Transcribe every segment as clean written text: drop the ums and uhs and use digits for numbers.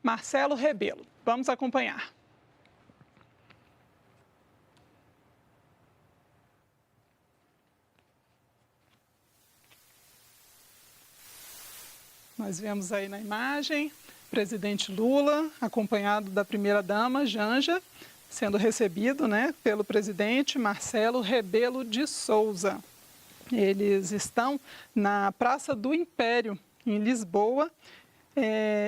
Marcelo Rebelo. Vamos acompanhar. Nós vemos aí na imagem o presidente Lula, acompanhado da primeira-dama, Janja, sendo recebido, pelo presidente Marcelo Rebelo de Sousa. Eles estão na Praça do Império, em Lisboa,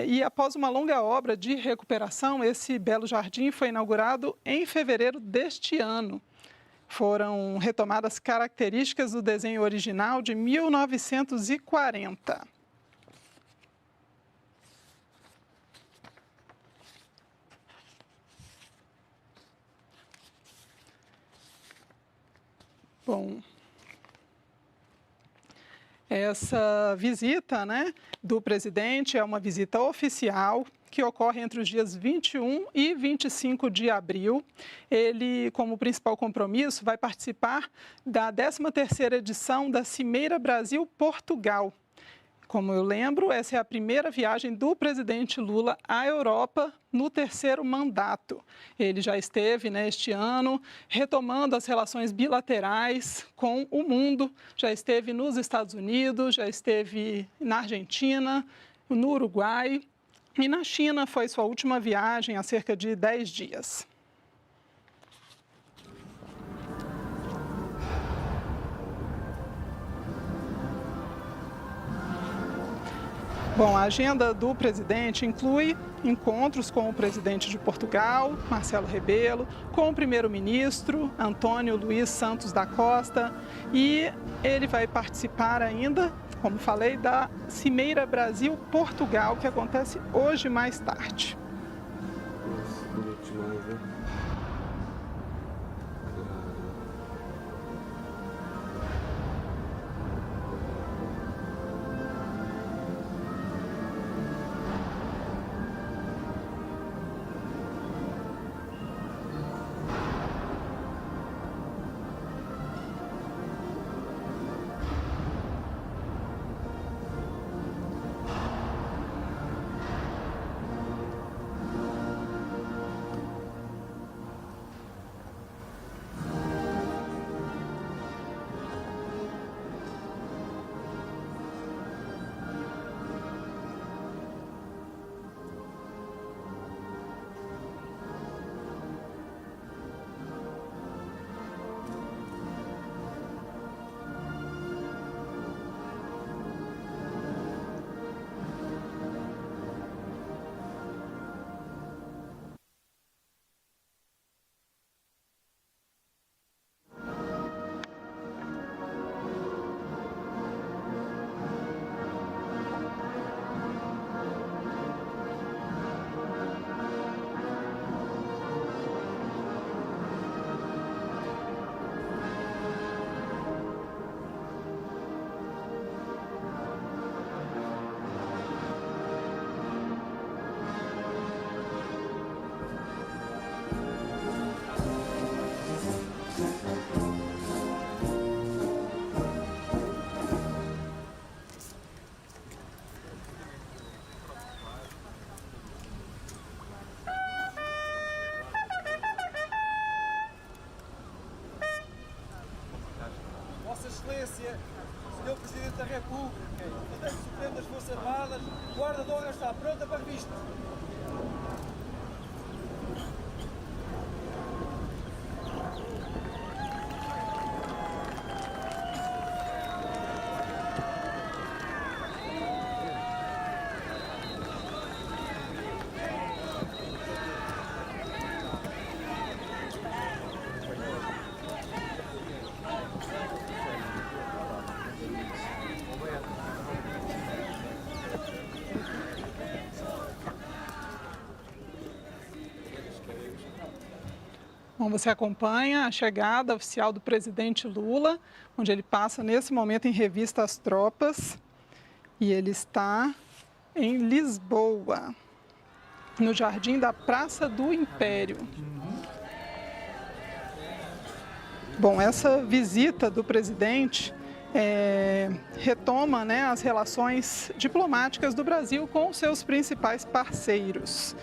e após uma longa obra de recuperação, esse belo jardim foi inaugurado em fevereiro deste ano. Foram retomadas características do desenho original de 1940. Bom, essa visita, do presidente é uma visita oficial que ocorre entre os dias 21 e 25 de abril. Ele, como principal compromisso, vai participar da 13ª edição da Cimeira Brasil-Portugal. Como eu lembro, essa é a primeira viagem do presidente Lula à Europa no 3º mandato. Ele já esteve, este ano, retomando as relações bilaterais com o mundo, já esteve nos Estados Unidos, já esteve na Argentina, no Uruguai e na China foi sua última viagem há cerca de 10 dias. Bom, a agenda do presidente inclui encontros com o presidente de Portugal, Marcelo Rebelo, com o primeiro-ministro, Antônio Luís Santos da Costa, e ele vai participar ainda, como falei, da Cimeira Brasil-Portugal, que acontece hoje mais tarde. Vossa Excelência, Senhor Presidente da República, Comandante Supremo das Forças Armadas, Guarda de Honra está pronta para visto. Bom, você acompanha a chegada oficial do presidente Lula, onde ele passa nesse momento em revista as tropas, e ele está em Lisboa, no jardim da Praça do Império. Bom, essa visita do presidente retoma, né, as relações diplomáticas do Brasil com seus principais parceiros.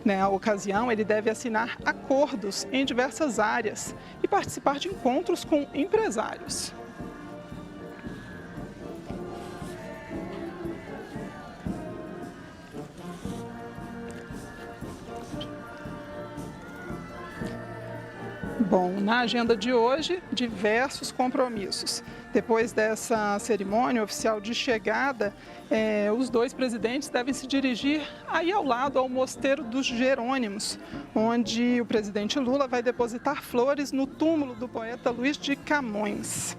Na ocasião, ele deve assinar acordos em diversas áreas e participar de encontros com empresários. Bom, na agenda de hoje, diversos compromissos. Depois dessa cerimônia oficial de chegada, os dois presidentes devem se dirigir aí ao lado ao Mosteiro dos Jerônimos, onde o presidente Lula vai depositar flores no túmulo do poeta Luís de Camões.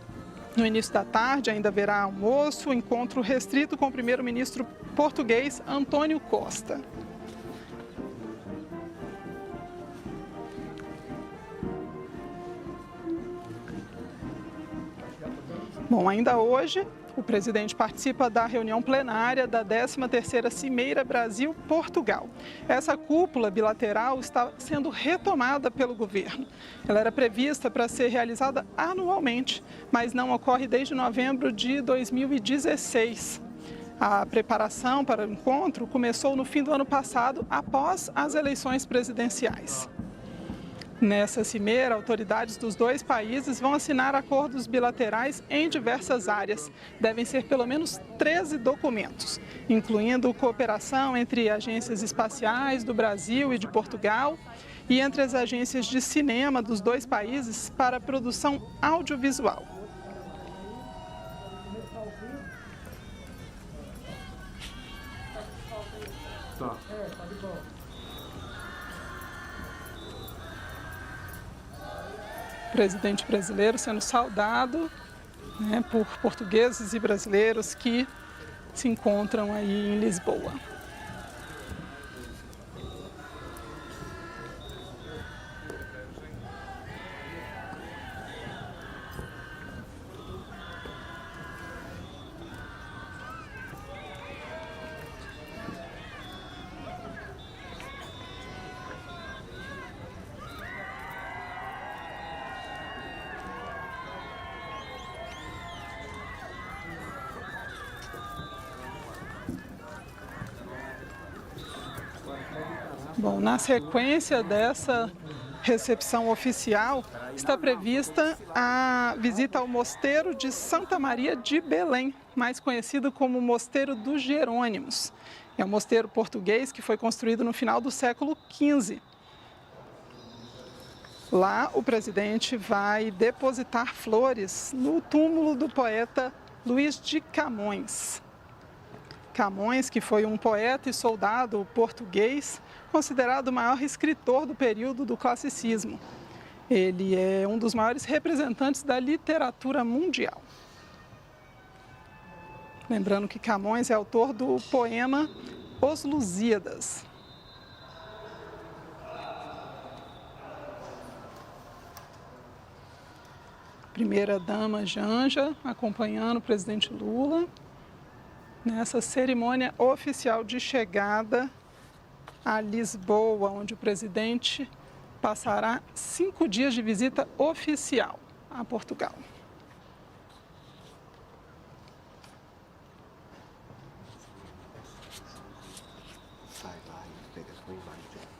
No início da tarde ainda haverá almoço, encontro restrito com o primeiro-ministro português Antônio Costa. Bom, ainda hoje, o presidente participa da reunião plenária da 13ª Cimeira Brasil-Portugal. Essa cúpula bilateral está sendo retomada pelo governo. Ela era prevista para ser realizada anualmente, mas não ocorre desde novembro de 2016. A preparação para o encontro começou no fim do ano passado, após as eleições presidenciais. Nessa cimeira, autoridades dos dois países vão assinar acordos bilaterais em diversas áreas. Devem ser pelo menos 13 documentos, incluindo cooperação entre agências espaciais do Brasil e de Portugal e entre as agências de cinema dos dois países para produção audiovisual. O presidente brasileiro sendo saudado, né, por portugueses e brasileiros que se encontram aí em Lisboa. Bom, na sequência dessa recepção oficial, está prevista a visita ao Mosteiro de Santa Maria de Belém, mais conhecido como Mosteiro dos Jerônimos. É um mosteiro português que foi construído no final do século XV. Lá, o presidente vai depositar flores no túmulo do poeta Luís de Camões. Camões, que foi um poeta e soldado português, considerado o maior escritor do período do classicismo. Ele é um dos maiores representantes da literatura mundial. Lembrando que Camões é autor do poema Os Lusíadas. Primeira-dama Janja acompanhando o presidente Lula nessa cerimônia oficial de chegada a Lisboa, onde o presidente passará 5 dias de visita oficial a Portugal.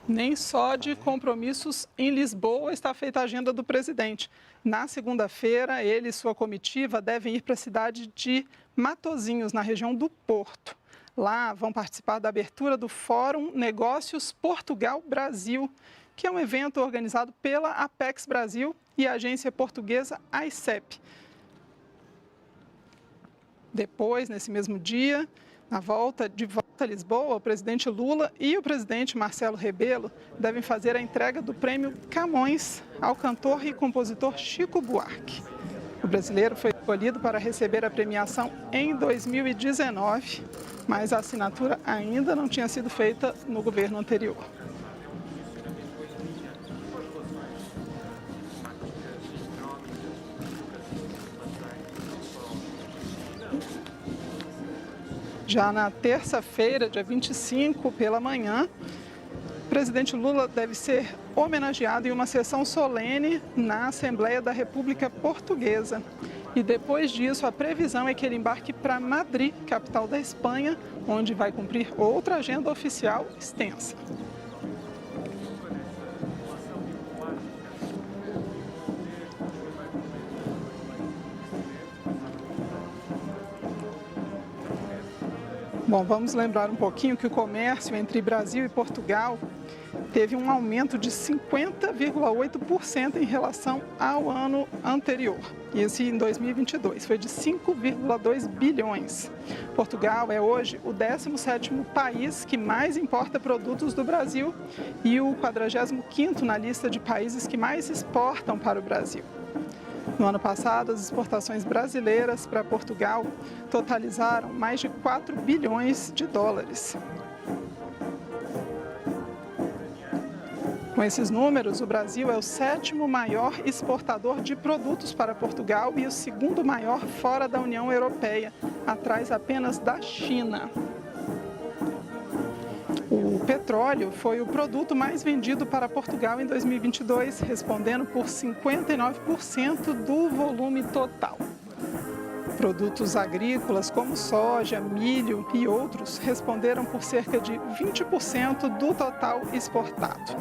Nem só de compromissos em Lisboa está feita a agenda do presidente. Na segunda-feira, ele e sua comitiva devem ir para a cidade de Matosinhos, na região do Porto. Lá vão participar da abertura do Fórum Negócios Portugal-Brasil, que é um evento organizado pela Apex Brasil e a agência portuguesa AICEP. Depois, nesse mesmo dia, de volta a Lisboa, o presidente Lula e o presidente Marcelo Rebelo devem fazer a entrega do prêmio Camões ao cantor e compositor Chico Buarque. O brasileiro foi escolhido para receber a premiação em 2019, mas a assinatura ainda não tinha sido feita no governo anterior. Já na terça-feira, dia 25, pela manhã, o presidente Lula deve ser homenageado em uma sessão solene na Assembleia da República Portuguesa. e depois disso a previsão é que ele embarque para Madrid, capital da Espanha, onde vai cumprir outra agenda oficial extensa. Bom, vamos lembrar um pouquinho que o comércio entre Brasil e Portugal teve um aumento de 50,8% em relação ao ano anterior. E esse em 2022 foi de 5,2 bilhões. Portugal é hoje o 17º país que mais importa produtos do Brasil e o 45º na lista de países que mais exportam para o Brasil. No ano passado, as exportações brasileiras para Portugal totalizaram mais de 4 bilhões de dólares. Com esses números, o Brasil é o 7º maior exportador de produtos para Portugal e o 2º maior fora da União Europeia, atrás apenas da China. O petróleo foi o produto mais vendido para Portugal em 2022, respondendo por 59% do volume total. Produtos agrícolas como soja, milho e outros responderam por cerca de 20% do total exportado.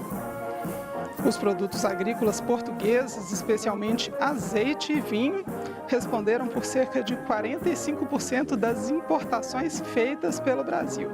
Os produtos agrícolas portugueses, especialmente azeite e vinho, responderam por cerca de 45% das importações feitas pelo Brasil.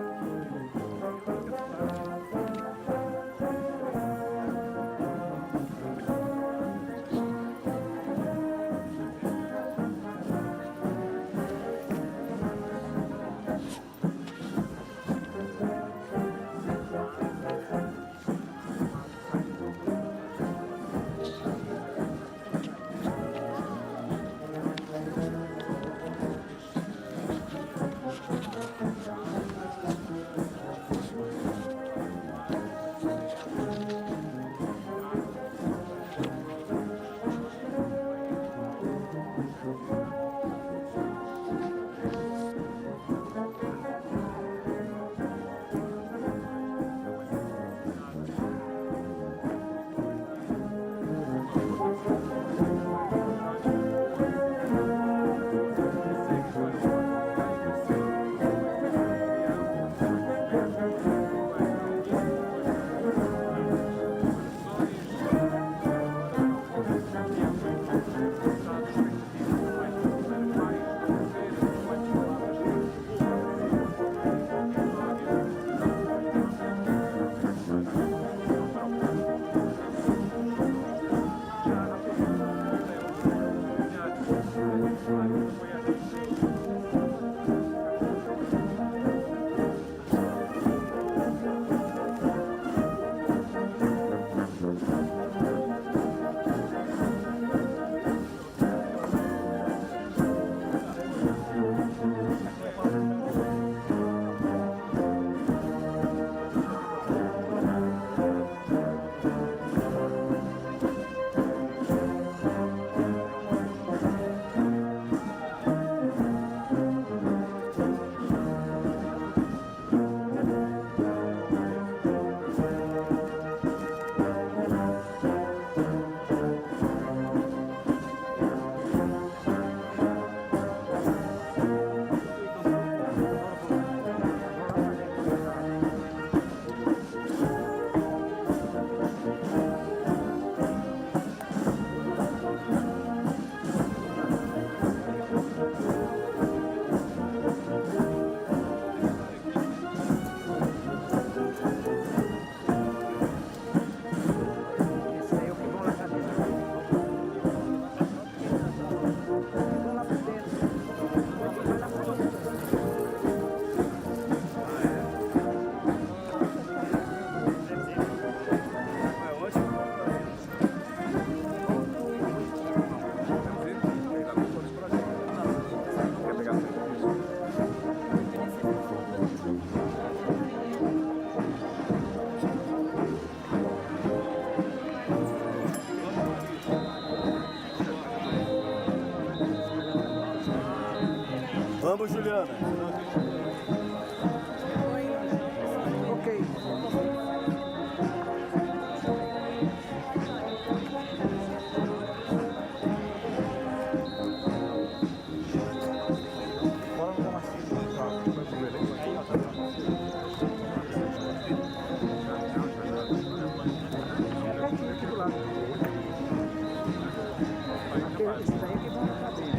Isso daí que vão saber.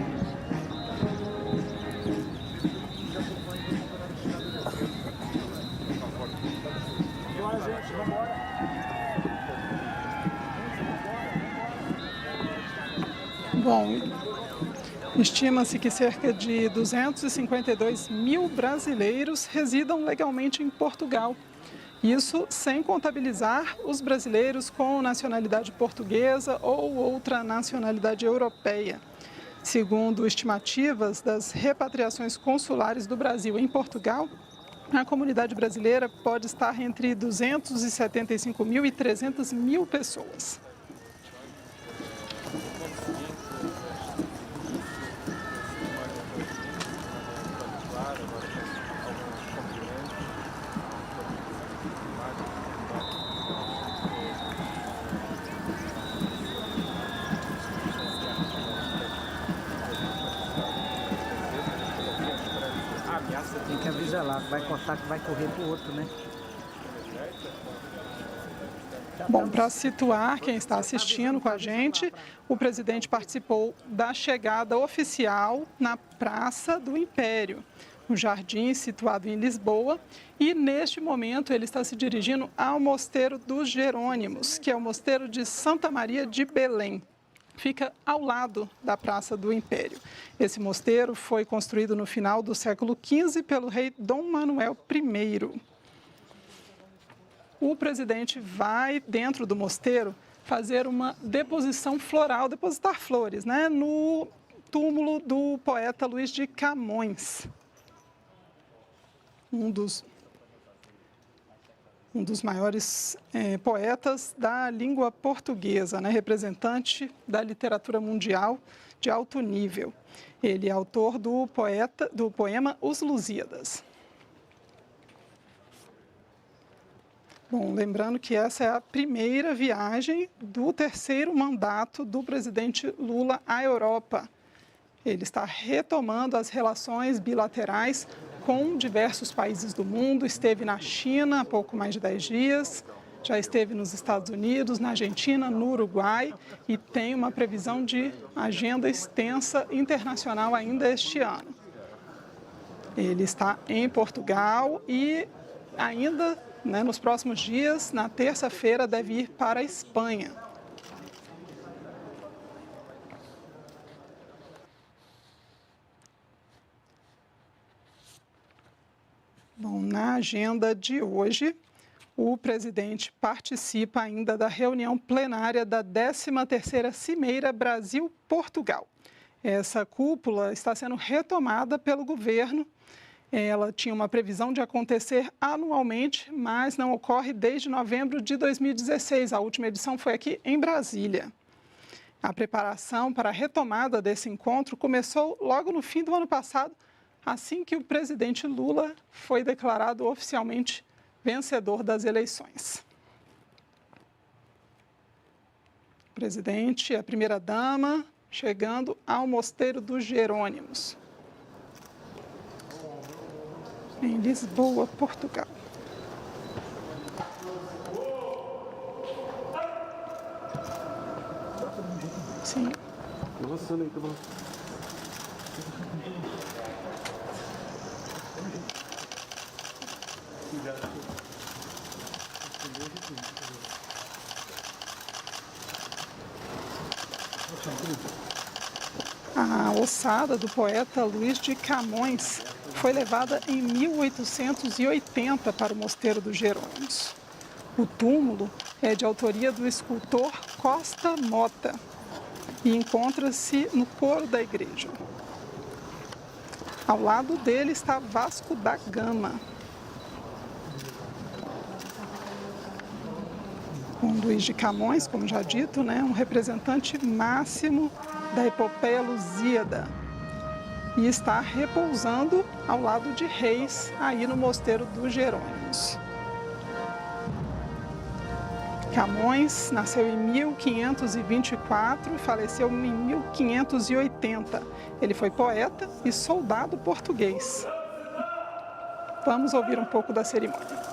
Bora, gente, vambora. Bom, estima-se que cerca de 252 mil brasileiros residam legalmente em Portugal. Isso sem contabilizar os brasileiros com nacionalidade portuguesa ou outra nacionalidade europeia. Segundo estimativas das repatriações consulares do Brasil em Portugal, a comunidade brasileira pode estar entre 275 mil e 300 mil pessoas. Tem que avisar lá, vai cortar que vai correr pro outro, né? Bom, para situar quem está assistindo com a gente, o presidente participou da chegada oficial na Praça do Império, um jardim situado em Lisboa, e neste momento ele está se dirigindo ao Mosteiro dos Jerônimos, que é o Mosteiro de Santa Maria de Belém. Fica ao lado da Praça do Império. Esse mosteiro foi construído no final do século XV pelo rei Dom Manuel I. O presidente vai, dentro do mosteiro, fazer uma deposição floral, depositar flores, né, no túmulo do poeta Luís de Camões, um dos maiores poetas da língua portuguesa, né, representante da literatura mundial de alto nível. Ele é autor do poema Os Lusíadas. Bom, lembrando que essa é a primeira viagem do terceiro mandato do presidente Lula à Europa. Ele está retomando as relações bilaterais com diversos países do mundo, esteve na China há pouco mais de 10 dias, já esteve nos Estados Unidos, na Argentina, no Uruguai e tem uma previsão de agenda extensa internacional ainda este ano. Ele está em Portugal e ainda, né, nos próximos dias, na terça-feira, deve ir para a Espanha. Bom, na agenda de hoje, o presidente participa ainda da reunião plenária da 13ª Cimeira Brasil-Portugal. Essa cúpula está sendo retomada pelo governo. Ela tinha uma previsão de acontecer anualmente, mas não ocorre desde novembro de 2016. A última edição foi aqui em Brasília. A preparação para a retomada desse encontro começou logo no fim do ano passado, assim que o presidente Lula foi declarado oficialmente vencedor das eleições. O presidente e a primeira-dama chegando ao Mosteiro dos Jerônimos, em Lisboa, Portugal. Sim. A ossada do poeta Luís de Camões foi levada em 1880 para o Mosteiro dos Jerônimos. O túmulo é de autoria do escultor Costa Mota e encontra-se no coro da igreja. Ao lado dele está Vasco da Gama. Com Luís de Camões, como já dito, né, um representante máximo da epopeia Lusíada, e está repousando ao lado de reis aí no Mosteiro dos Jerônimos. Camões nasceu em 1524 e faleceu em 1580. Ele foi poeta e soldado português. Vamos ouvir um pouco da cerimônia.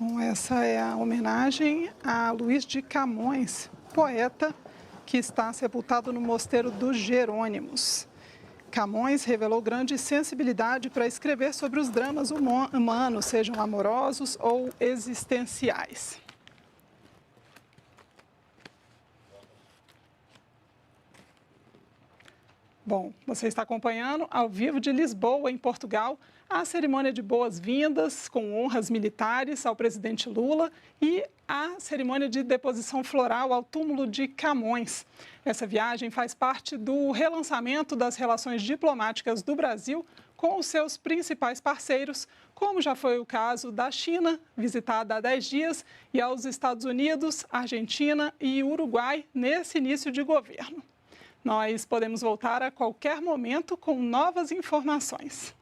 Bom, essa é a homenagem a Luís de Camões, poeta que está sepultado no Mosteiro dos Jerônimos. Camões revelou grande sensibilidade para escrever sobre os dramas humanos, sejam amorosos ou existenciais. Bom, você está acompanhando ao vivo de Lisboa, em Portugal, a cerimônia de boas-vindas com honras militares ao presidente Lula e a cerimônia de deposição floral ao túmulo de Camões. Essa viagem faz parte do relançamento das relações diplomáticas do Brasil com os seus principais parceiros, como já foi o caso da China, visitada há 10 dias, e aos Estados Unidos, Argentina e Uruguai nesse início de governo. Nós podemos voltar a qualquer momento com novas informações.